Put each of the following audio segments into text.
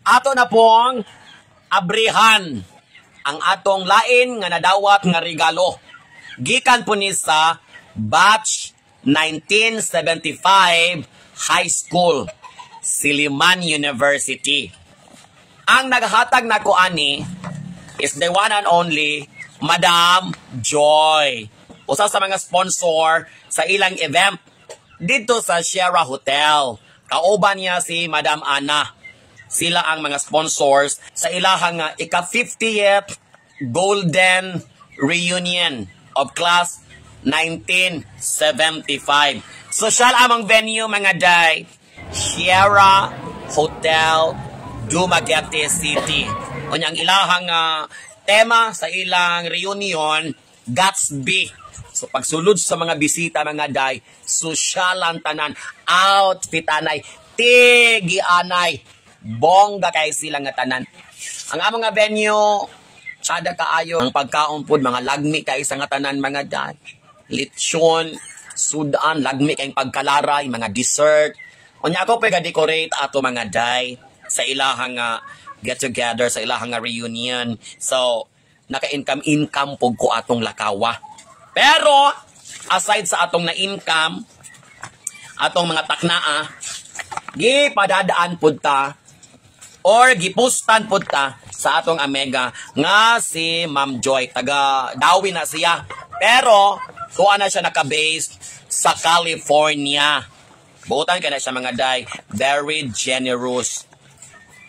Ato na pong abrihan ang atong lain nga nadawat nga regalo. Gikan po ni sa batch 1975 high school, Silliman University. Ang naghatag na ko ani is the one and only Madam Joy. Usa sa mga sponsor sa ilang event dito sa Sierra Hotel. Kauban niya si Madam Ana. Sila ang mga sponsors sa ilahang ika-50th Golden Reunion of Class 1975. Social among venue mga day, Sierra Hotel, Dumaguete City. Unyang ilahang tema sa ilang reunion, Gatsby. So pagsulod sa mga bisita mga day, sosyalan tanan, outfitanay, tigianay, bongga kay sila nga tanan. Ang among nga venue, sada kaayo ang pagkaon pod, mga lagmi kay sa nga tanan mga day. Lechon, sudan, lagmi kay pagkalaray, mga dessert. Unya ako pa ga-decorate ato mga day sa ilahang get together, sa ilahang reunion. So naka-income pog ko atong lakawa. Pero aside sa atong na-income, atong mga taknaa, gipadadaan pud ta or gipustan pud ta sa atong amega nga si Ma'am Joy, taga Dawi na siya. Pero kuha na siya naka-base sa California. Buotan ka na siya mga day, very generous.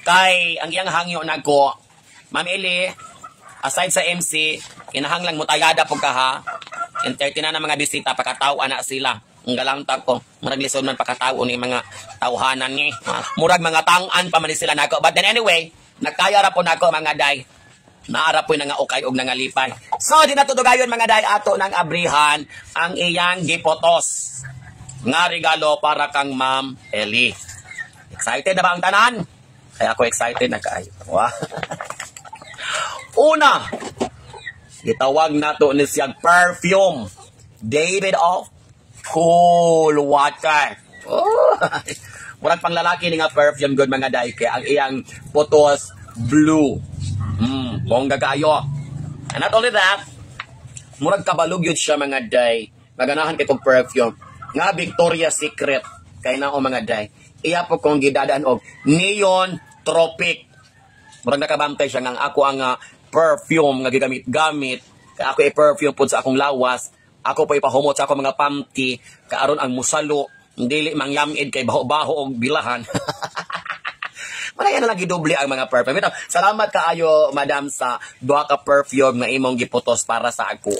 Kay ang iyang hangyo nagko, Ma'am Eli, aside sa MC, kinahanglang mutayada po ka ha. Entertain na mga bisita, pakatao na sila. Ang galamtag ko, murag lisod man pakatao ni mga tawhanan ni. Murag mga tangan pa man sila nako. But then anyway, nagkaya ra po nako mga day. Naara po na nga ukay og nangalipay. So, di na tudugayon mga day ato ng abrihan ang iyang gipotos. Nga regalo para kang Ma'am Eli. Excited na ba ang tanan? Kaya ako excited na kaayo. Wow. Una, gitawag nato ni siyang perfume. David of Cool Water. Oh. Murag pang lalaki ni nga perfume good mga day. Kaya ang iyang potos blue. Bongga kayo. And not only that, murag kabalog yun siya mga day. Maganahan kay kong perfume. Nga Victoria's Secret. Kaya na o mga day. Iya po kong gidadaan og Neon Tropic. Murag nakabantay siya nga ako ang perfume nga gigamit-gamit. Kaya ako i-perfume po sa akong lawas. Ako pa ipahumot sa akong mga panty. Kaaron ang musalo. Dili mangyamid kay baho-baho og bilahan. Maraya na lang gidoble ang mga perfume. Ito, salamat kaayo, madam, sa duha ka perfume na imong giputos para sa ako.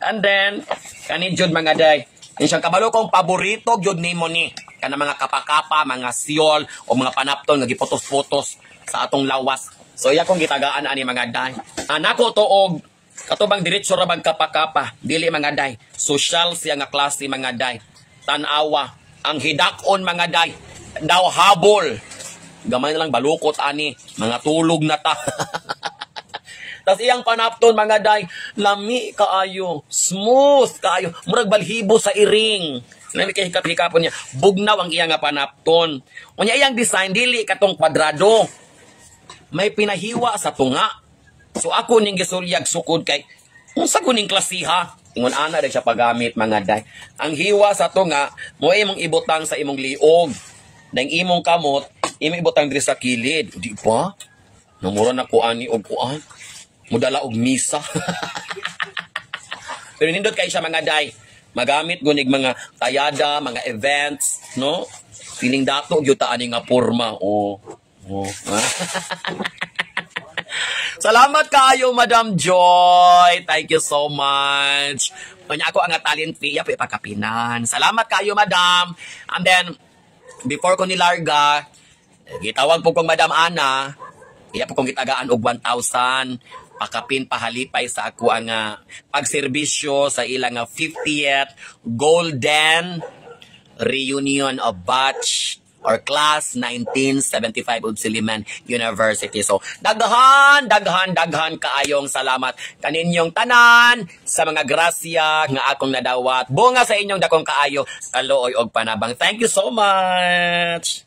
And then, kanin jud mga day. Yung siyang kabalo kong paborito jud nimo ni. Kana mga kapakapa, mga siol, o mga panapton nga giputos-putos sa atong lawas. So iya kong gitagaan ani mga day. Anako to og katubang diretso ra bang kapakapa, dili mga day. Social siya nga klase mga day. Tanawa, ang hidakon mga day. Daw habol. Gamay na lang balukot ani, mga tulog na ta. Tas iyang panapton mga day, lami kaayo, smooth kaayo, murag balhibo sa iring. Nami kay hikap-hikapon niya, bugnaw ang iyang panapton. Unya iyang design dili katong kwadrado. May pinahiwa sa tunga. So ako ning gisulyag sukod kay unsa kuning klasiha? Ingon ana dag siya pagamit mga day. Ang hiwa sa tunga mo imong ibutang sa imong liog. Dang imong kamot, imong ibutang diri sa kilid. Di ba? Namura na ko ani og kuan. Mudala og misa. Pero nindot kay siya mga day. Magamit gunig mga tayada, mga events, no? Piling dato gyud ta ani nga porma. Oh. Salamat kayo, Madam Joy. Thank you so much. Kanya ako ang talent fee, pa ipakapinan. Salamat kayo, Madam. And then, before ko nilarga, gitawag po kong Madam Ana, iya po kong gitagaan og 1,000, pakapin pahalipay sa ako ang pagserbisyo sa ilang 50th Golden Reunion of Batch or Class 1975 of Silliman University. So, daghan kaayong salamat kaninyong tanan sa mga grasya nga akong nadawat. Bunga sa inyong dakong kaayo, kaluoy og panabang. Thank you so much!